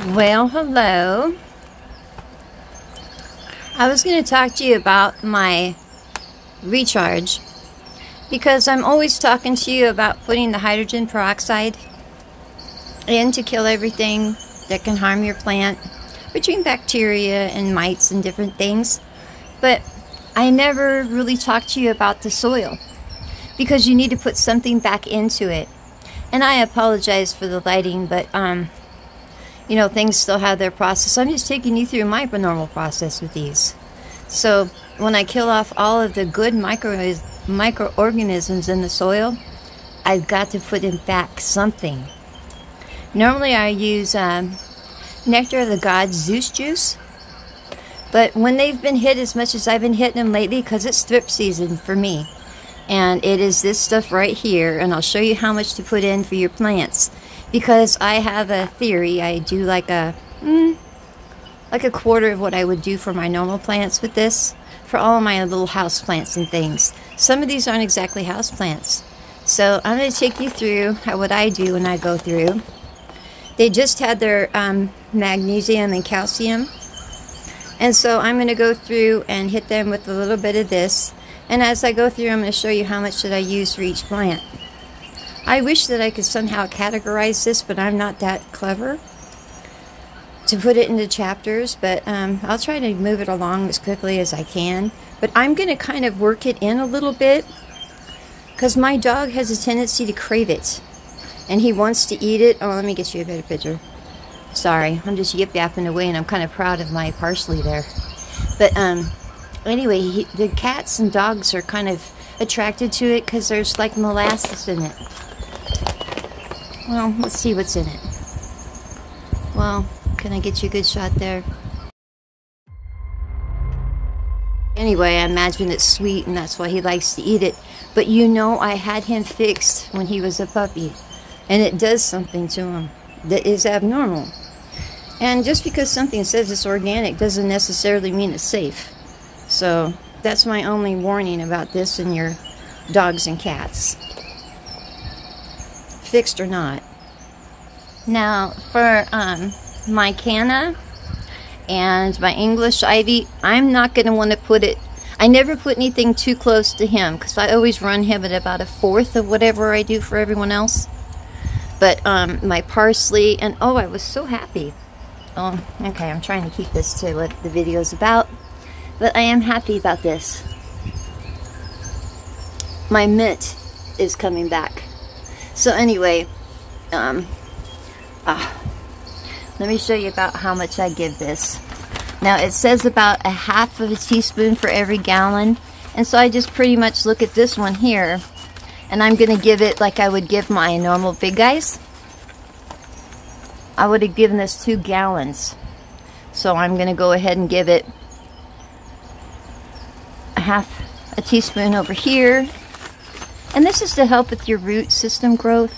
Well, hello. I was going to talk to you about my recharge because I'm always talking to you about putting the hydrogen peroxide in to kill everything that can harm your plant, between bacteria and mites and different things. But I never really talked to you about the soil because you need to put something back into it. And I apologize for the lighting, but you know, things still have their process. I'm just taking you through my normal process with these. So when I kill off all of the good microorganisms in the soil, I've got to put in back something. Normally I use Nectar of the Gods Zeus juice, but when they've been hit as much as I've been hitting them lately, because it's thrip season for me, and it is this stuff right here, and I'll show you how much to put in for your plants. Because I have a theory, I do like a quarter of what I would do for my normal plants with this, for all of my little house plants and things. Some of these aren't exactly house plants. So I'm going to take you through what I do when I go through. They just had their magnesium and calcium. And so I'm going to go through and hit them with a little bit of this. And as I go through, I'm going to show you how much that I use for each plant. I wish that I could somehow categorize this, but I'm not that clever to put it into chapters, but I'll try to move it along as quickly as I can. But I'm going to kind of work it in a little bit because my dog has a tendency to crave it and he wants to eat it. Oh, let me get you a better picture. Sorry, I'm just yip-yapping away and I'm kind of proud of my parsley there. But anyway, the cats and dogs are kind of attracted to it because there's like molasses in it. Well, let's see what's in it. Well, can I get you a good shot there? Anyway, I imagine it's sweet and that's why he likes to eat it. But you know, I had him fixed when he was a puppy. And it does something to him that is abnormal. And just because something says it's organic doesn't necessarily mean it's safe. So that's my only warning about this and your dogs and cats. Fixed or not. Now for my canna and my English ivy, I'm not going to want to put it, I never put anything too close to him because I always run him at about 1/4 of whatever I do for everyone else. But my parsley, and oh, I was so happy. Oh, okay, I'm trying to keep this to what the video is about, but I am happy about this. My mint is coming back. So anyway, let me show you about how much I give this. Now it says about 1/2 teaspoon for every gallon, and so I just pretty much look at this one here, and I'm going to give it like I would give my normal big guys. I would have given this 2 gallons, so I'm going to go ahead and give it 1/2 teaspoon over here. And this is to help with your root system growth.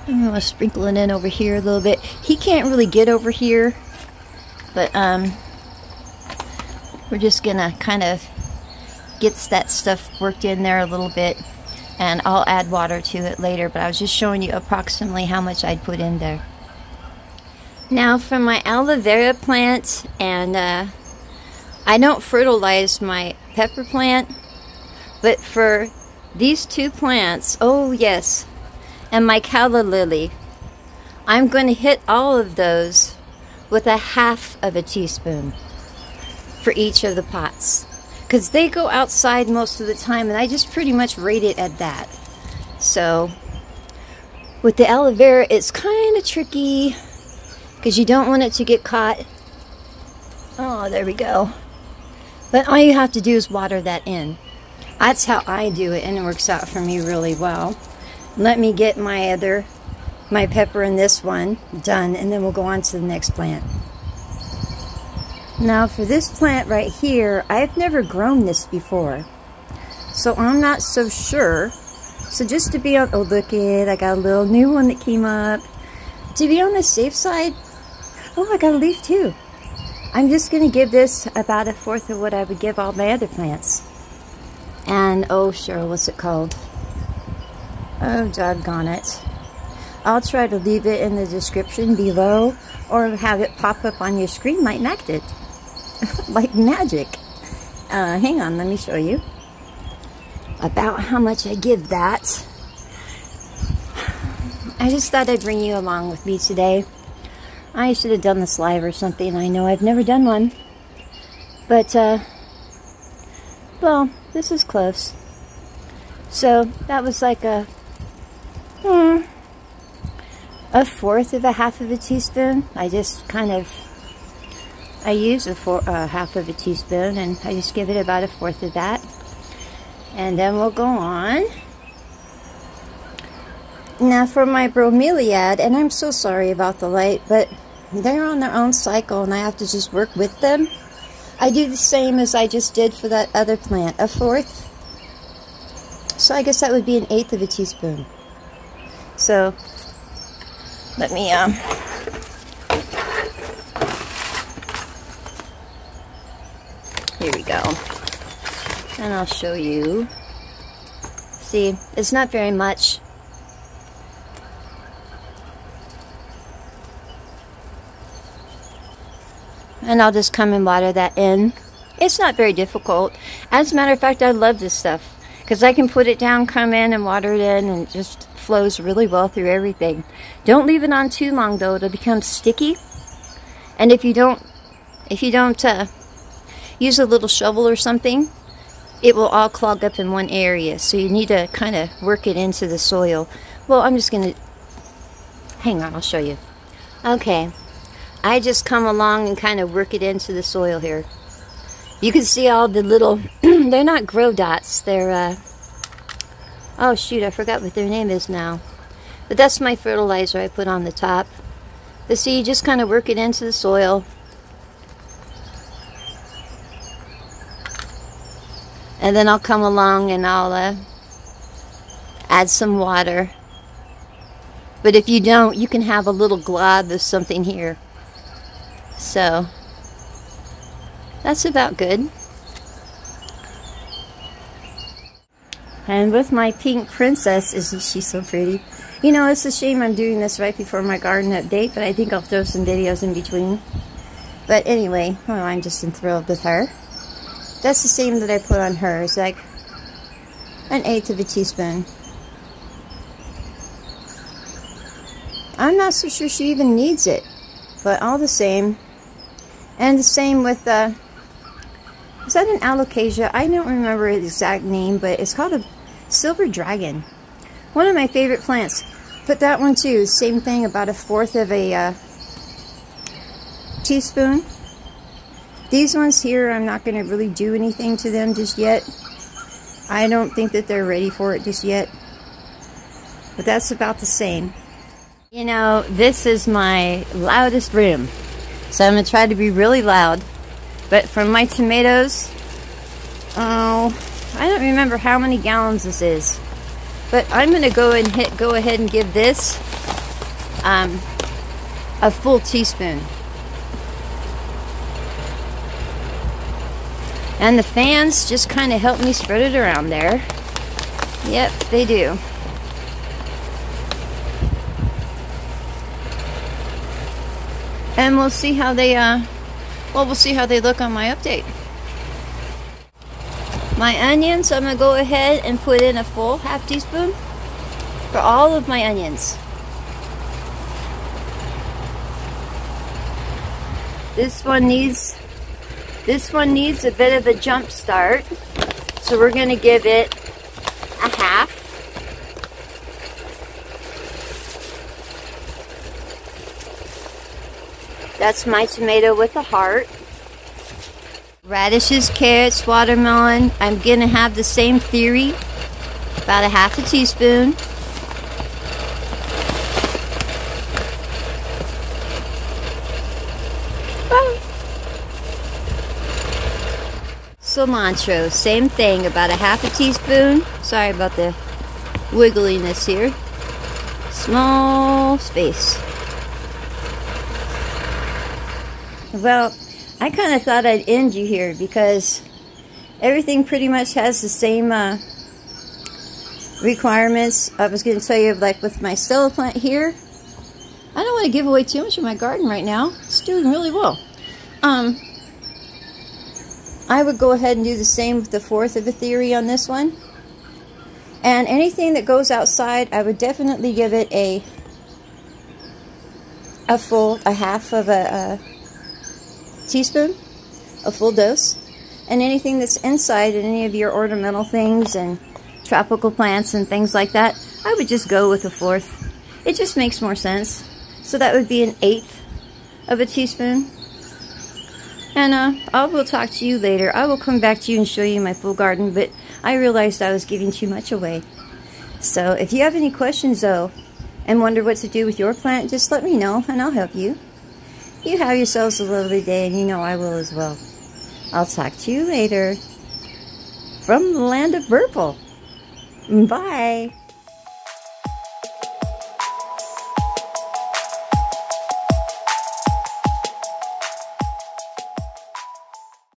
I'm going to sprinkle it in over here a little bit. He can't really get over here, but we're just going to kind of get that stuff worked in there a little bit, and I'll add water to it later, but I was just showing you approximately how much I'd put in there. Now for my aloe vera plant, and I don't fertilize my pepper plant, but for these 2 plants, oh yes, and my calla lily, I'm going to hit all of those with 1/2 teaspoon for each of the pots, because they go outside most of the time and I just pretty much rate it at that. So with the aloe vera, it's kind of tricky because you don't want it to get caught. Oh, there we go. But all you have to do is water that in. That's how I do it, and it works out for me really well. Let me get my pepper in this one done, and then we'll go on to the next plant. Now for this plant right here, I've never grown this before, so I'm not so sure. So just to be on, oh look it, I got a little new one that came up. To be on the safe side, oh, I got a leaf too. I'm just going to give this about 1/4 of what I would give all my other plants. And, oh, sure, what's it called? Oh, doggone it. I'll try to leave it in the description below or have it pop up on your screen like Mac did. Like magic. Hang on, let me show you about how much I give that. I just thought I'd bring you along with me today. I should have done this live or something. I know I've never done one. But, well, this is close. So, that was like a fourth of a half of a teaspoon. I just kind of, I use half of a teaspoon, and I just give it about a fourth of that. And then we'll go on. Now for my bromeliad, and I'm so sorry about the light, but they're on their own cycle and I have to just work with them. I do the same as I just did for that other plant, a fourth. So I guess that would be an eighth of a teaspoon. So let me here we go. And I'll show you. See, it's not very much. And I'll just come and water that in. It's not very difficult. As a matter of fact, I love this stuff because I can put it down, come in and water it in, and it just flows really well through everything. Don't leave it on too long though, it'll become sticky. And if you don't use a little shovel or something, it will all clog up in one area. So you need to kind of work it into the soil. Well, I'm just gonna, hang on, I'll show you. Okay. I just come along and kind of work it into the soil here. You can see all the little, they're not grow dots, they're, oh shoot, I forgot what their name is now. But that's my fertilizer I put on the top. But see, you just kind of work it into the soil. And then I'll come along and I'll add some water. But if you don't, you can have a little glob of something here. So, that's about good. And with my pink princess, isn't she so pretty? You know, it's a shame I'm doing this right before my garden update, but I think I'll throw some videos in between. But anyway, oh, I'm just enthralled with her. That's the same that I put on her. It's like an eighth of a teaspoon. I'm not so sure she even needs it, but all the same. And the same with, is that an alocasia? I don't remember the exact name, but it's called a silver dragon. One of my favorite plants. Put that one too. Same thing, about a fourth of a teaspoon. These ones here, I'm not going to really do anything to them just yet. I don't think that they're ready for it just yet. But that's about the same. You know, this is my loudest room. So I'm going to try to be really loud. But from my tomatoes, oh, I don't remember how many gallons this is. But I'm going to go ahead and give this a full teaspoon. And the fans just kind of help me spread it around there. Yep, they do. And we'll see how they, we'll see how they look on my update. My onions, I'm going to go ahead and put in a full half teaspoon for all of my onions. This one needs a bit of a jump start, so we're going to give it a half. That's my tomato with a heart. Radishes, carrots, watermelon. I'm going to have the same theory. About a half a teaspoon. Cilantro, same thing, about a half a teaspoon. Sorry about the wiggliness here. Small space. Well, I kind of thought I'd end you here because everything pretty much has the same requirements. I was going to tell you, like with my Stella plant here, I don't want to give away too much of my garden right now. It's doing really well. I would go ahead and do the same with the 4th of a theory on this one. And anything that goes outside, I would definitely give it a half of a teaspoon, a full dose. And anything that's inside, and any of your ornamental things and tropical plants and things like that, I would just go with a 4th. It just makes more sense. So that would be an 1/8 of a teaspoon. And I will talk to you later. I will come back to you and show you my full garden, but I realized I was giving too much away. So if you have any questions though, and wonder what to do with your plant, just let me know and I'll help you. You have yourselves a lovely day, and you know I will as well. I'll talk to you later from the land of purple. Bye.